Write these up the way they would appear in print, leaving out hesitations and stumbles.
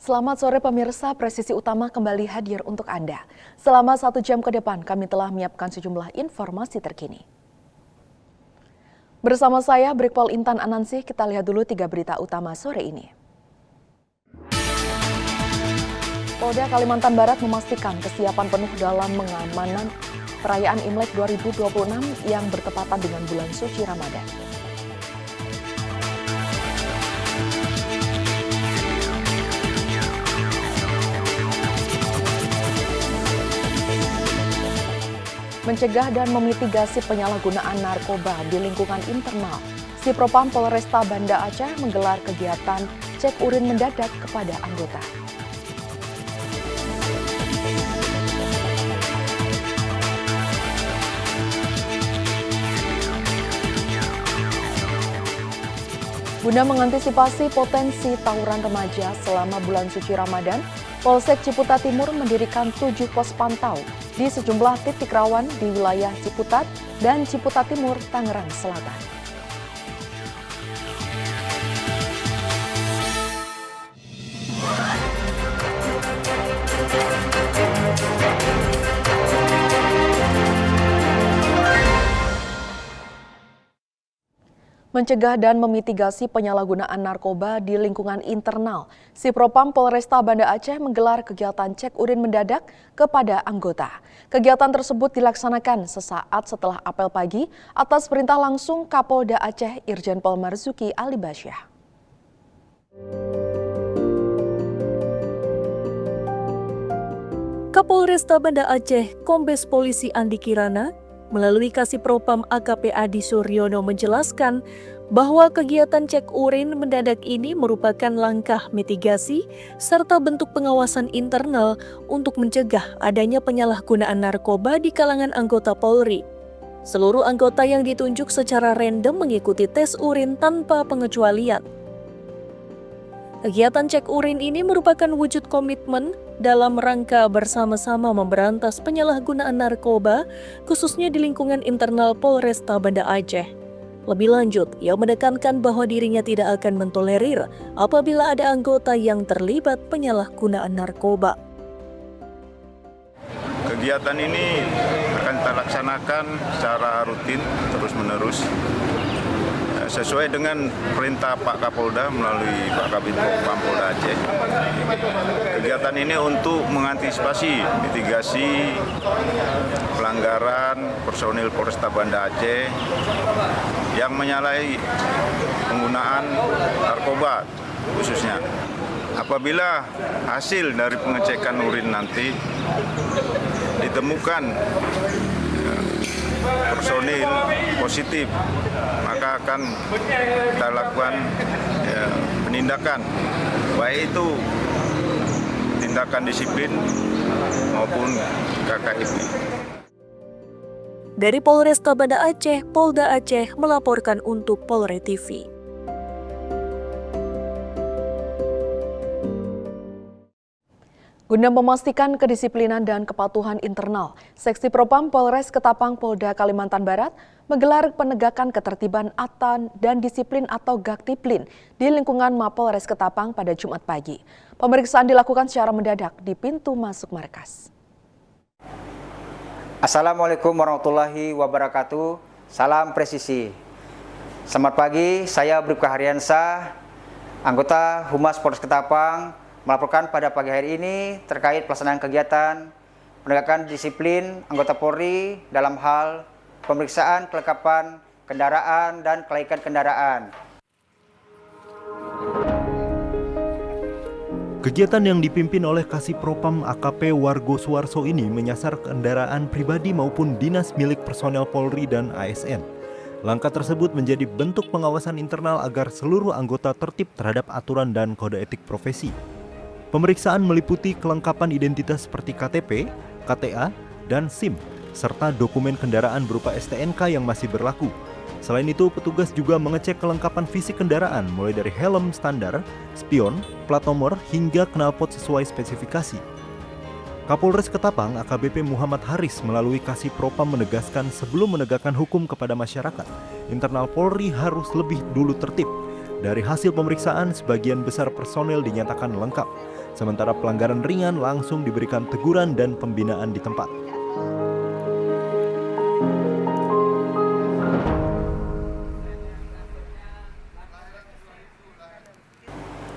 Selamat sore pemirsa, Presisi Utama kembali hadir untuk Anda. Selama 1 jam ke depan kami telah menyiapkan sejumlah informasi terkini. Bersama saya Brigpol Intan Anansih, kita lihat dulu 3 berita utama sore ini. Polda Kalimantan Barat memastikan kesiapan penuh dalam pengamanan perayaan Imlek 2026 yang bertepatan dengan bulan suci Ramadan. Mencegah dan memitigasi penyalahgunaan narkoba di lingkungan internal, Si Propam Polresta Banda Aceh menggelar kegiatan cek urin mendadak kepada anggota. Guna mengantisipasi potensi tawuran remaja selama bulan suci Ramadan, Polsek Ciputat Timur mendirikan 7 pos pantau di sejumlah titik rawan di wilayah Ciputat dan Ciputat Timur, Tangerang Selatan. Mencegah dan memitigasi penyalahgunaan narkoba di lingkungan internal, Si Propam Polresta Banda Aceh menggelar kegiatan cek urin mendadak kepada anggota. Kegiatan tersebut dilaksanakan sesaat setelah apel pagi atas perintah langsung Kapolda Aceh Irjen Pol Marzuki Ali Basyah. Kapolresta Banda Aceh, Kombes Polisi Andi Kirana, melalui Kasih Propam AKP Adi Suryono menjelaskan bahwa kegiatan cek urin mendadak ini merupakan langkah mitigasi serta bentuk pengawasan internal untuk mencegah adanya penyalahgunaan narkoba di kalangan anggota Polri. Seluruh anggota yang ditunjuk secara random mengikuti tes urin tanpa pengecualian. Kegiatan cek urin ini merupakan wujud komitmen dalam rangka bersama-sama memberantas penyalahgunaan narkoba, khususnya di lingkungan internal Polresta Banda Aceh. Lebih lanjut, ia menekankan bahwa dirinya tidak akan mentolerir apabila ada anggota yang terlibat penyalahgunaan narkoba. Kegiatan ini akan kita laksanakan secara rutin, terus-menerus, sesuai dengan perintah Pak Kapolda melalui Pak Kabid Propam Polda Aceh. Kegiatan ini untuk mengantisipasi mitigasi pelanggaran personil Polresta Banda Aceh yang menyalahi penggunaan narkoba khususnya. Apabila hasil dari pengecekan urin nanti ditemukan personil positif, maka akan kita lakukan penindakan, baik itu tindakan disiplin maupun KKIP. Dari Polresta Banda Aceh, Polda Aceh melaporkan untuk Polre TV. Guna memastikan kedisiplinan dan kepatuhan internal, Seksi Propam Polres Ketapang Polda Kalimantan Barat menggelar penegakan ketertiban dan disiplin atau Gaktiplin di lingkungan Mapolres Ketapang pada Jumat pagi. Pemeriksaan dilakukan secara mendadak di pintu masuk markas. Assalamualaikum warahmatullahi wabarakatuh. Salam presisi. Selamat pagi, saya Bribka Haryansa, anggota Humas Polres Ketapang, melaporkan pada pagi hari ini terkait pelaksanaan kegiatan penegakan disiplin anggota Polri dalam hal pemeriksaan kelengkapan kendaraan dan kelaikan kendaraan. Kegiatan yang dipimpin oleh Kasih Propam AKP Wargo Suwarso ini menyasar kendaraan pribadi maupun dinas milik personel Polri dan ASN. Langkah tersebut menjadi bentuk pengawasan internal agar seluruh anggota tertib terhadap aturan dan kode etik profesi. Pemeriksaan meliputi kelengkapan identitas seperti KTP, KTA, dan SIM, serta dokumen kendaraan berupa STNK yang masih berlaku. Selain itu, petugas juga mengecek kelengkapan fisik kendaraan mulai dari helm standar, spion, plat nomor, hingga knalpot sesuai spesifikasi. Kapolres Ketapang AKBP Muhammad Haris melalui Kasih Propam menegaskan sebelum menegakkan hukum kepada masyarakat, internal Polri harus lebih dulu tertib Dari hasil pemeriksaan, sebagian besar personel dinyatakan lengkap, sementara pelanggaran ringan langsung diberikan teguran dan pembinaan di tempat.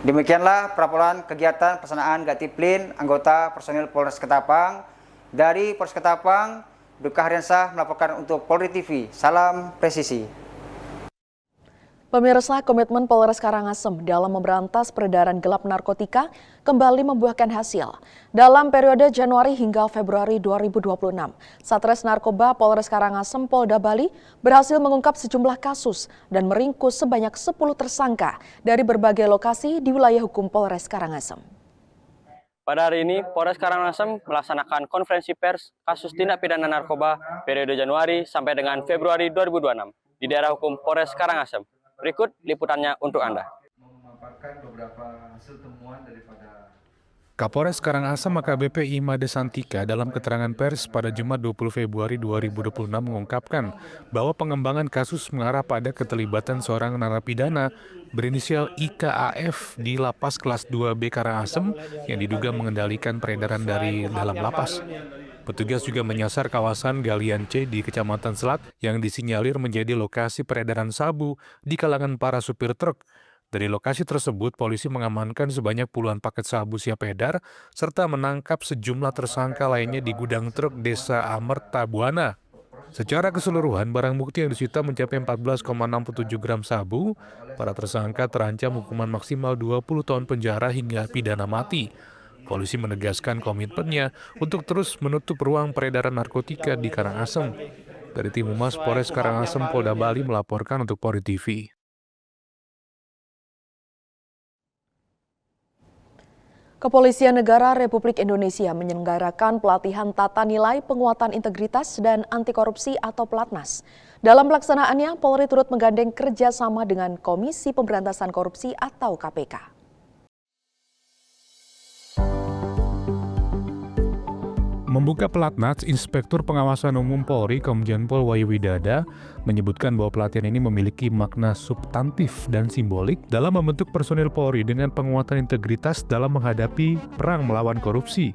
Demikianlah pelaporan kegiatan pelaksanaan Gatiplin anggota personil Polres Ketapang. Dari Polres Ketapang, Bribka Hariansyah melaporkan untuk Polri TV. Salam presisi. Pemirsa, komitmen Polres Karangasem dalam memberantas peredaran gelap narkotika kembali membuahkan hasil. Dalam periode Januari hingga Februari 2026, Satres Narkoba Polres Karangasem Polda Bali berhasil mengungkap sejumlah kasus dan meringkus sebanyak 10 tersangka dari berbagai lokasi di wilayah hukum Polres Karangasem. Pada hari ini, Polres Karangasem melaksanakan konferensi pers kasus tindak pidana narkoba periode Januari sampai dengan Februari 2026 di daerah hukum Polres Karangasem. Berikut liputannya untuk Anda. Kapolres Karangasem AKBP Imade Santika dalam keterangan pers pada Jumat 20 Februari 2026 mengungkapkan bahwa pengembangan kasus mengarah pada keterlibatan seorang narapidana berinisial IKAF di Lapas Kelas 2B Karangasem yang diduga mengendalikan peredaran dari dalam lapas. Petugas juga menyasar kawasan Galian C di Kecamatan Selat yang disinyalir menjadi lokasi peredaran sabu di kalangan para supir truk. Dari lokasi tersebut, polisi mengamankan sebanyak puluhan paket sabu siap edar serta menangkap sejumlah tersangka lainnya di gudang truk Desa Amerta Buana. Secara keseluruhan, barang bukti yang disita mencapai 14,67 gram sabu. Para tersangka terancam hukuman maksimal 20 tahun penjara hingga pidana mati. Polisi menegaskan komitmennya untuk terus menutup ruang peredaran narkotika di Karangasem. Dari tim Humas Polres Karangasem Polda Bali melaporkan untuk Polri TV. Kepolisian Negara Republik Indonesia menyelenggarakan pelatihan tata nilai penguatan integritas dan anti korupsi atau Pelatnas. Dalam pelaksanaannya, Polri turut menggandeng kerjasama dengan Komisi Pemberantasan Korupsi atau KPK. Membuka Pelatnas, Inspektur Pengawasan Umum Polri Komjen Pol Wahyu Widada menyebutkan bahwa pelatihan ini memiliki makna substantif dan simbolik dalam membentuk personil Polri dengan penguatan integritas dalam menghadapi perang melawan korupsi.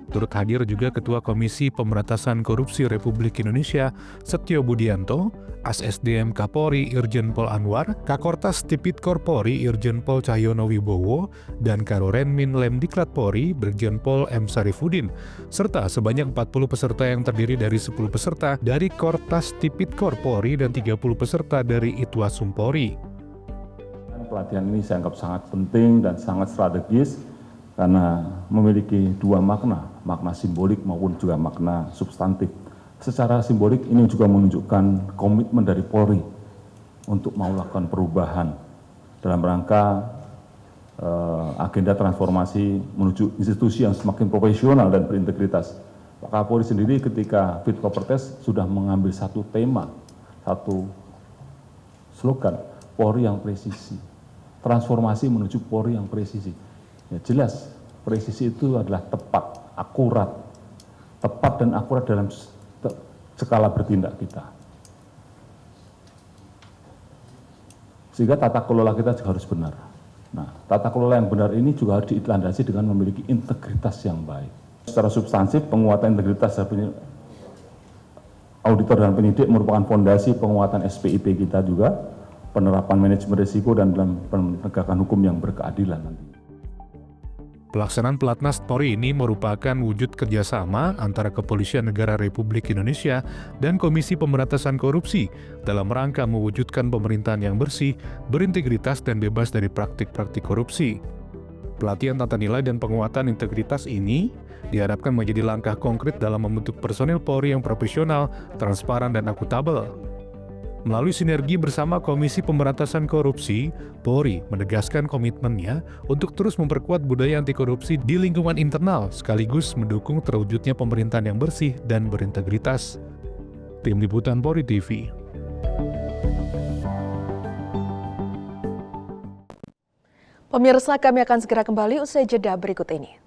Turut hadir juga Ketua Komisi Pemberantasan Korupsi Republik Indonesia Setio Budianto, ASSDM Kapolri Irjen Pol Anwar, Kakortas Tipikor Polri Irjen Pol Cahyono Wibowo, dan Karorenmin Lemdiklat Polri Brigjen Pol M. Sarifudin, serta sebanyak 40 peserta yang terdiri dari 10 peserta dari Kortas Tipikor Polri dan 30 peserta dari Itwasum Polri. Pelatihan ini saya anggap sangat penting dan sangat strategis karena memiliki dua makna simbolik maupun juga makna substantif. Secara simbolik ini juga menunjukkan komitmen dari Polri untuk melakukan perubahan dalam rangka agenda transformasi menuju institusi yang semakin profesional dan berintegritas. Pak Kapolri sendiri ketika Fit for Purpose sudah mengambil satu tema, satu slogan, Polri yang presisi. Transformasi menuju Polri yang presisi. Ya jelas, presisi itu adalah tepat, akurat. Tepat dan akurat dalam skala bertindak kita. Sehingga tata kelola kita juga harus benar. Nah, tata kelola yang benar ini juga harus dilandasi dengan memiliki integritas yang baik. Secara substansif, penguatan integritas auditor dan penyidik merupakan fondasi penguatan SPIP kita juga, penerapan manajemen risiko dan dalam penegakan hukum yang berkeadilan nanti. Pelaksanaan Pelatnas Polri ini merupakan wujud kerjasama antara Kepolisian Negara Republik Indonesia dan Komisi Pemberantasan Korupsi dalam rangka mewujudkan pemerintahan yang bersih, berintegritas, dan bebas dari praktik-praktik korupsi. Pelatihan tata nilai dan penguatan integritas ini diharapkan menjadi langkah konkret dalam membentuk personil Polri yang profesional, transparan, dan akuntabel. Melalui sinergi bersama Komisi Pemberantasan Korupsi, Polri menegaskan komitmennya untuk terus memperkuat budaya anti korupsi di lingkungan internal sekaligus mendukung terwujudnya pemerintahan yang bersih dan berintegritas. Tim Liputan Polri TV. Pemirsa, kami akan segera kembali usai jeda berikut ini.